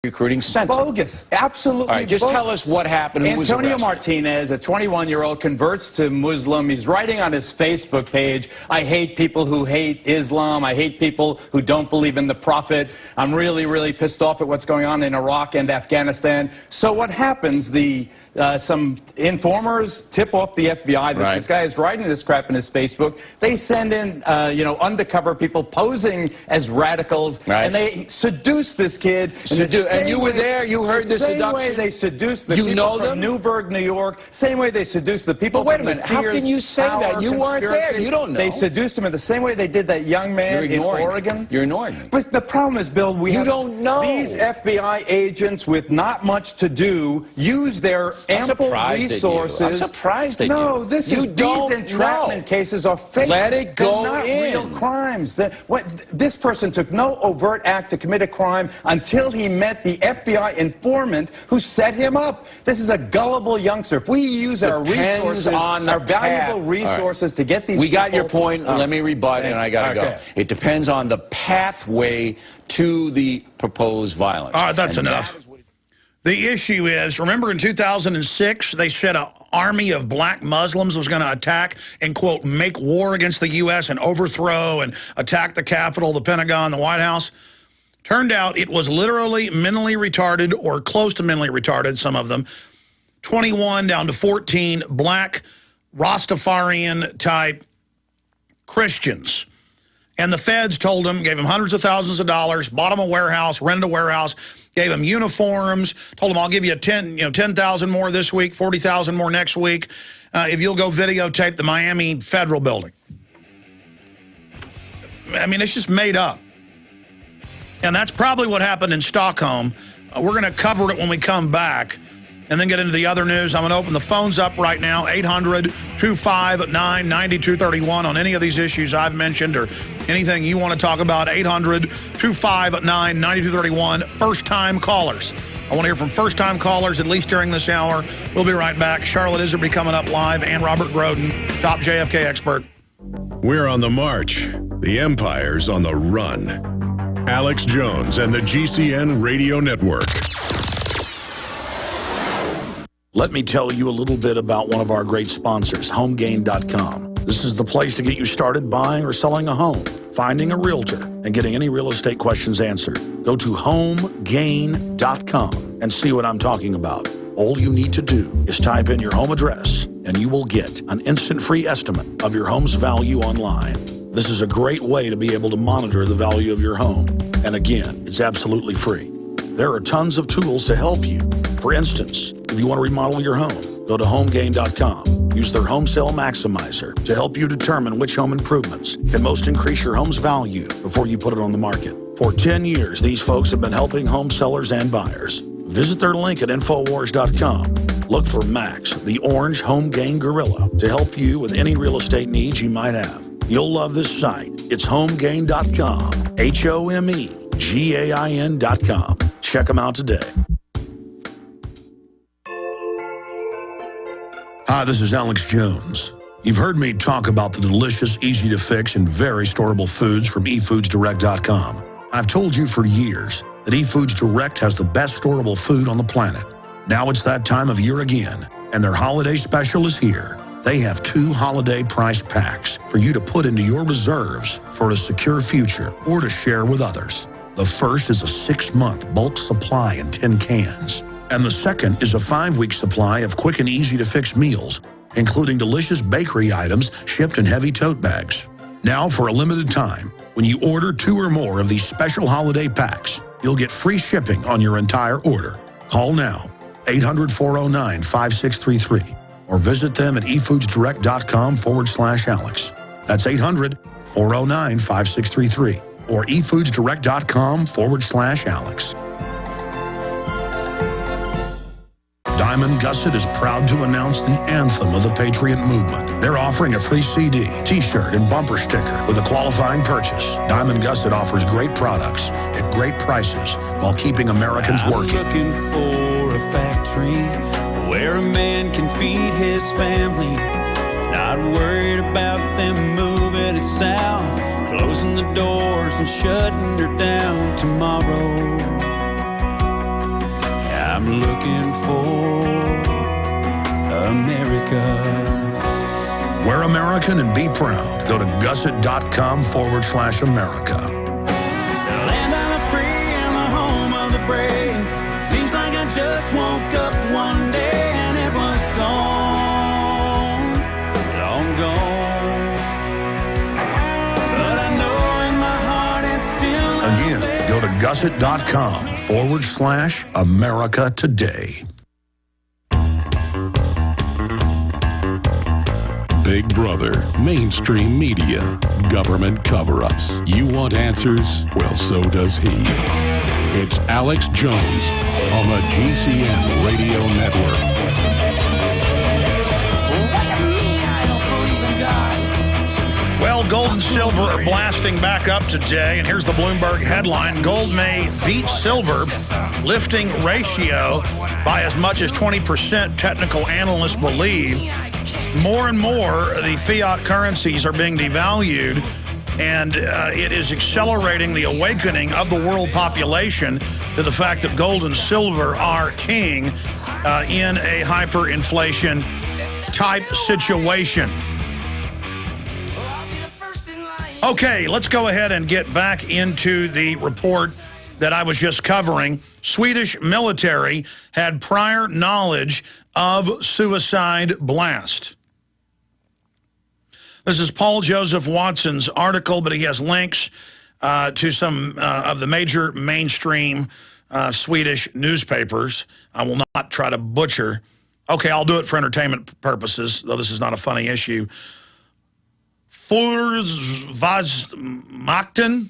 recruiting center. Bogus. Absolutely All right, just bogus. tell us what happened. Who was Antonio arrested? Martinez, a 21-year-old, converts to Muslim. He's writing on his Facebook page, I hate people who hate Islam. I hate people who don't believe in the Prophet. I'm really, really pissed off at what's going on in Iraq and Afghanistan. So what happens? Some informers tip off the FBI that this guy is writing this crap in his Facebook. They send in, undercover people posing as radicals, and they seduce this kid. And you were there. You heard the seduction. Same way they seduced the people from Newburgh, New York. Same way they seduced the people. But wait a minute. How can you say that? You weren't there. You don't know. They seduced him in the same way they did that young man in Oregon. You're ignoring me. But the problem is, Bill, you don't know. These FBI agents with not much to do use their ample resources. I'm surprised at you. No, these entrapment cases are fake. Let it go They're not in. real crimes. This person took no overt act to commit a crime until he met the FBI informant who set him up. This is a gullible youngster. If we use our resources, our valuable resources to get these We got your point. Let me rebut, and I got to go. It depends on the pathway to the proposed violence. All right, that's enough. The issue is, remember in 2006, they said an army of black Muslims was going to attack and, quote, make war against the U.S. and overthrow and attack the Capitol, the Pentagon, the White House. Turned out it was literally mentally retarded or close to mentally retarded, some of them. 21 down to 14 black Rastafarian-type Christians. And the feds told them, gave them hundreds of thousands of dollars, bought them a warehouse, rented a warehouse, gave them uniforms, told them, I'll give you 10,000 more this week, 40,000 more next week, if you'll go videotape the Miami Federal Building. I mean, it's just made up. And that's probably what happened in Stockholm. We're going to cover it when we come back and then get into the other news. I'm going to open the phones up right now, 800-259-9231 on any of these issues I've mentioned or anything you want to talk about, 800-259-9231. First-time callers. I want to hear from first-time callers, at least during this hour. We'll be right back. Charlotte Iserby coming up live, and Robert Groden, top JFK expert. We're on the march. The empire's on the run. Alex Jones and the GCN Radio Network. Let me tell you a little bit about one of our great sponsors, HomeGain.com. This is the place to get you started buying or selling a home, finding a realtor, and getting any real estate questions answered. Go to HomeGain.com and see what I'm talking about. All you need to do is type in your home address, and you will get an instant free estimate of your home's value online. This is a great way to be able to monitor the value of your home. And again, it's absolutely free. There are tons of tools to help you. For instance, if you want to remodel your home, go to HomeGain.com. Use their Home Sale Maximizer to help you determine which home improvements can most increase your home's value before you put it on the market. For 10 years, these folks have been helping home sellers and buyers. Visit their link at Infowars.com. Look for Max, the orange Home Gain Gorilla, to help you with any real estate needs you might have. You'll love this site. It's HomeGain.com. HomeGain.com. Check them out today. Hi, this is Alex Jones. You've heard me talk about the delicious, easy-to-fix, and very storable foods from eFoodsDirect.com. I've told you for years that eFoods Direct has the best storable food on the planet. Now it's that time of year again, and their holiday special is here. They have 2 holiday price packs for you to put into your reserves for a secure future or to share with others. The first is a 6-month bulk supply in 10 cans. And the second is a 5-week supply of quick and easy-to-fix meals, including delicious bakery items shipped in heavy tote bags. Now, for a limited time, when you order 2 or more of these special holiday packs, you'll get free shipping on your entire order. Call now, 800-409-5633, or visit them at eFoodsDirect.com/Alex. That's 800-409-5633, or eFoodsDirect.com/Alex. Diamond Gusset is proud to announce the anthem of the Patriot Movement. They're offering a free CD, T-shirt, and bumper sticker with a qualifying purchase. Diamond Gusset offers great products at great prices while keeping Americans working. I'm looking for a factory where a man can feed his family. Not worried about them moving it south, closing the doors and shutting her down tomorrow. I'm looking for America. We're American and be proud. Go to gusset.com/America. The land of the free and the home of the brave. Seems like I just woke up one day and it was gone, long gone. But I know in my heart it's still Again, go to gusset.com/America today. Big Brother, mainstream media, government cover-ups. You want answers? Well, so does he. It's Alex Jones on the GCN Radio Network. Well, gold and silver are blasting back up today, and here's the Bloomberg headline. Gold may beat silver, lifting ratio by as much as 20%, technical analysts believe. More and more, the fiat currencies are being devalued, and it is accelerating the awakening of the world population to the fact that gold and silver are king in a hyperinflation type situation. Okay, let's go ahead and get back into the report that I was just covering. Swedish military had prior knowledge of suicide blast. This is Paul Joseph Watson's article, but he has links to some of the major mainstream Swedish newspapers. I will not try to butcher. Okay, I'll do it for entertainment purposes, though this is not a funny issue. Försvarsmakten.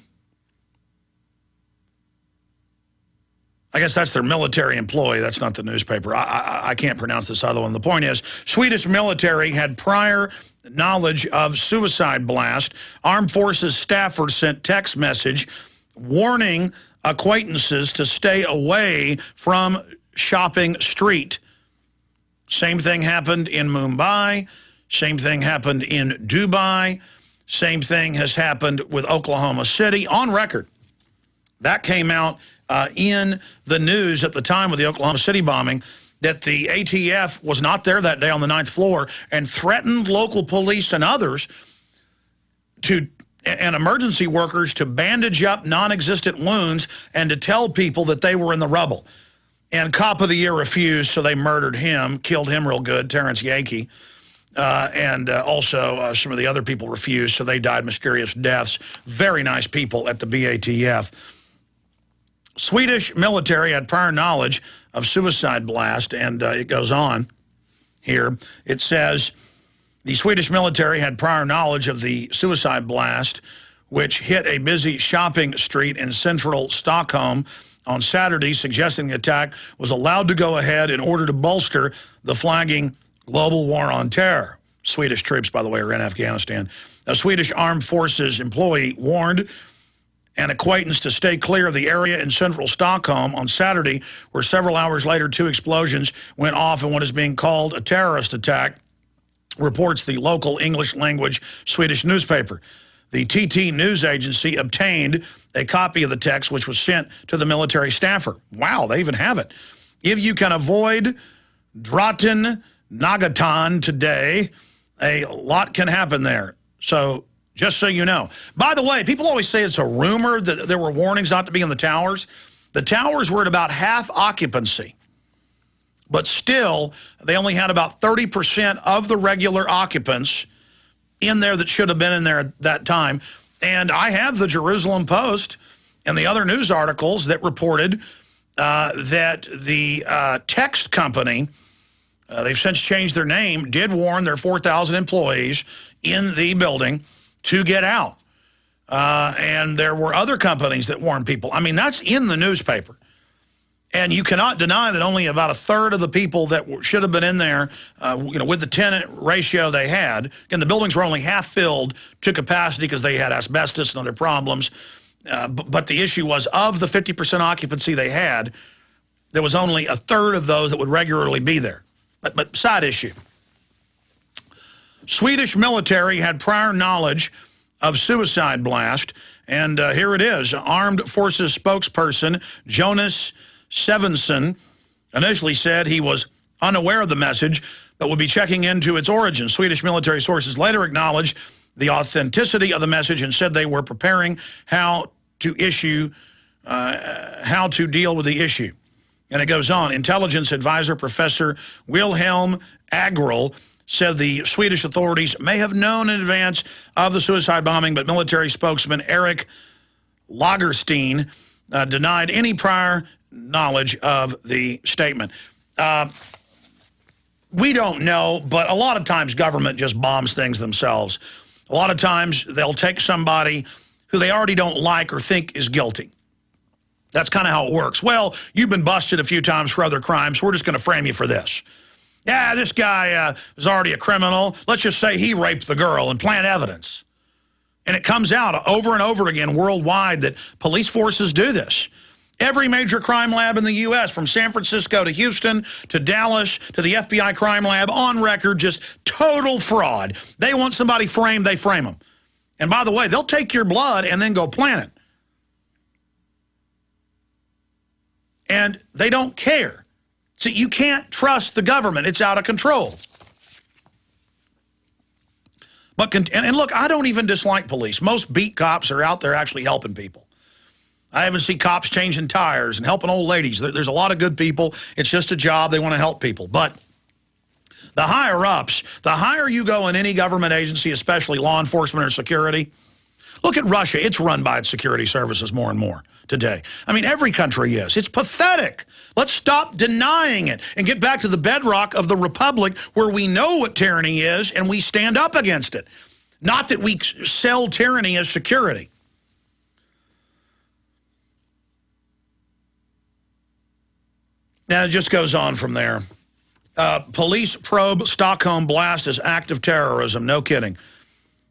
I guess that's their military employee. That's not the newspaper. I can't pronounce this other one. The point is, Swedish military had prior knowledge of suicide blast. Armed Forces staffers sent text message warning acquaintances to stay away from shopping street. Same thing happened in Mumbai. Same thing happened in Dubai. Same thing has happened with Oklahoma City on record. That came out in the news at the time of the Oklahoma City bombing, that the ATF was not there that day on the 9th floor and threatened local police and others and emergency workers to bandage up non-existent wounds and to tell people that they were in the rubble. And Cop of the Year refused, so they murdered him, killed him real good, Terrence Yankee. And also some of the other people refused, so they died mysterious deaths. Very nice people at the BATF. Swedish military had prior knowledge of suicide blast, and it goes on here. It says the Swedish military had prior knowledge of the suicide blast, which hit a busy shopping street in central Stockholm on Saturday, suggesting the attack was allowed to go ahead in order to bolster the flagging global war on terror. Swedish troops, by the way, are in Afghanistan. A Swedish Armed Forces employee warned an acquaintance to stay clear of the area in central Stockholm on Saturday, where several hours later 2 explosions went off in what is being called a terrorist attack, reports the local English-language Swedish newspaper. The TT news agency obtained a copy of the text, which was sent to the military staffer. Wow, they even have it. If you can avoid Drottning Nagatan today, a lot can happen there. So just so you know. By the way, people always say it's a rumor that there were warnings not to be in the towers. The towers were at about half occupancy. But still, they only had about 30% of the regular occupants in there that should have been in there at that time. And I have the Jerusalem Post and the other news articles that reported that the text company, they've since changed their name, did warn their 4,000 employees in the building to get out. And there were other companies that warned people. I mean, that's in the newspaper. And you cannot deny that only about a third of the people that should have been in there, with the tenant ratio they had, and the buildings were only half filled to capacity because they had asbestos and other problems. But the issue was, of the 50% occupancy they had, there was only a third of those that would regularly be there. But side issue. Swedish military had prior knowledge of suicide blast, and here it is. Armed Forces spokesperson Jonas Svensson initially said he was unaware of the message, but would be checking into its origin. Swedish military sources later acknowledged the authenticity of the message and said they were preparing how to deal with the issue. And it goes on. Intelligence advisor Professor Wilhelm Agrell said the Swedish authorities may have known in advance of the suicide bombing, but military spokesman Eric Lagerstein denied any prior knowledge of the statement. We don't know, but a lot of times government just bombs things themselves. A lot of times they'll take somebody who they already don't like or think is guilty. That's kind of how it works. Well, you've been busted a few times for other crimes, so we're just going to frame you for this. Yeah, this guy is already a criminal. Let's just say he raped the girl and plant evidence. And it comes out over and over again worldwide that police forces do this. Every major crime lab in the U.S., from San Francisco to Houston to Dallas to the FBI crime lab, on record, just total fraud. They want somebody framed, they frame them. And by the way, they'll take your blood and then go plant it. And they don't care. See, you can't trust the government. It's out of control. But and look, I don't even dislike police. Most beat cops are out there actually helping people. I haven't seen cops changing tires and helping old ladies. There's a lot of good people. It's just a job. They want to help people. But the higher-ups, the higher you go in any government agency, especially law enforcement or security, look at Russia. It's run by its security services more and more today. I mean, every country is. It's pathetic. Let's stop denying it and get back to the bedrock of the republic where we know what tyranny is and we stand up against it. Not that we sell tyranny as security. Now, it just goes on from there. Police probe Stockholm blast as act of terrorism. No kidding.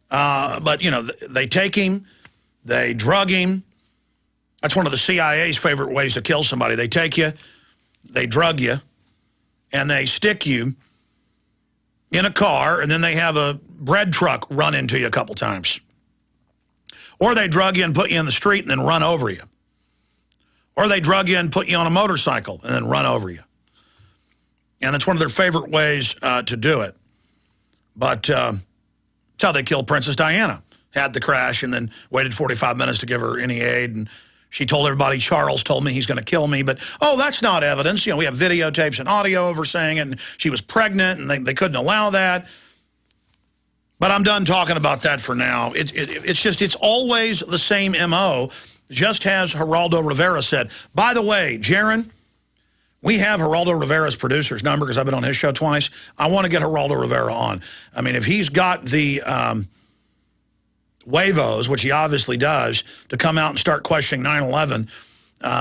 But, you know, they take him. They drug him. That's one of the CIA's favorite ways to kill somebody. They take you, they drug you, and they stick you in a car, and then they have a bread truck run into you a couple times. Or they drug you and put you in the street and then run over you. Or they drug you and put you on a motorcycle and then run over you. And it's one of their favorite ways to do it. But that's how they killed Princess Diana. Had the crash and then waited 45 minutes to give her any aid. And she told everybody, Charles told me he's going to kill me. But, oh, that's not evidence. You know, we have videotapes and audio of her saying it. And she was pregnant and they couldn't allow that. But I'm done talking about that for now. It's always the same M.O., just as Geraldo Rivera said. By the way, Jaron, we have Geraldo Rivera's producer's number because I've been on his show twice. I want to get Geraldo Rivera on. I mean, if he's got the huevos, which he obviously does, to come out and start questioning 9/11,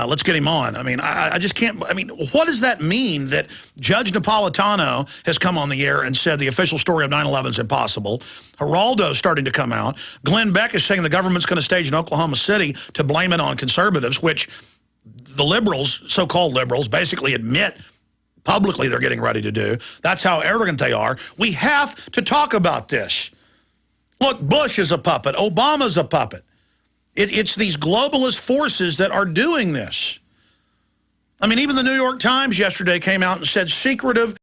let's get him on. I mean, I just can't. I mean, what does that mean that Judge Napolitano has come on the air and said the official story of 9/11 is impossible? Geraldo's starting to come out. Glenn Beck is saying the government's going to stage in Oklahoma City to blame it on conservatives, which the liberals, so-called liberals, basically admit publicly they're getting ready to do. That's how arrogant they are. We have to talk about this. Look, Bush is a puppet. Obama's a puppet. It's these globalist forces that are doing this. I mean, even the New York Times yesterday came out and said secretive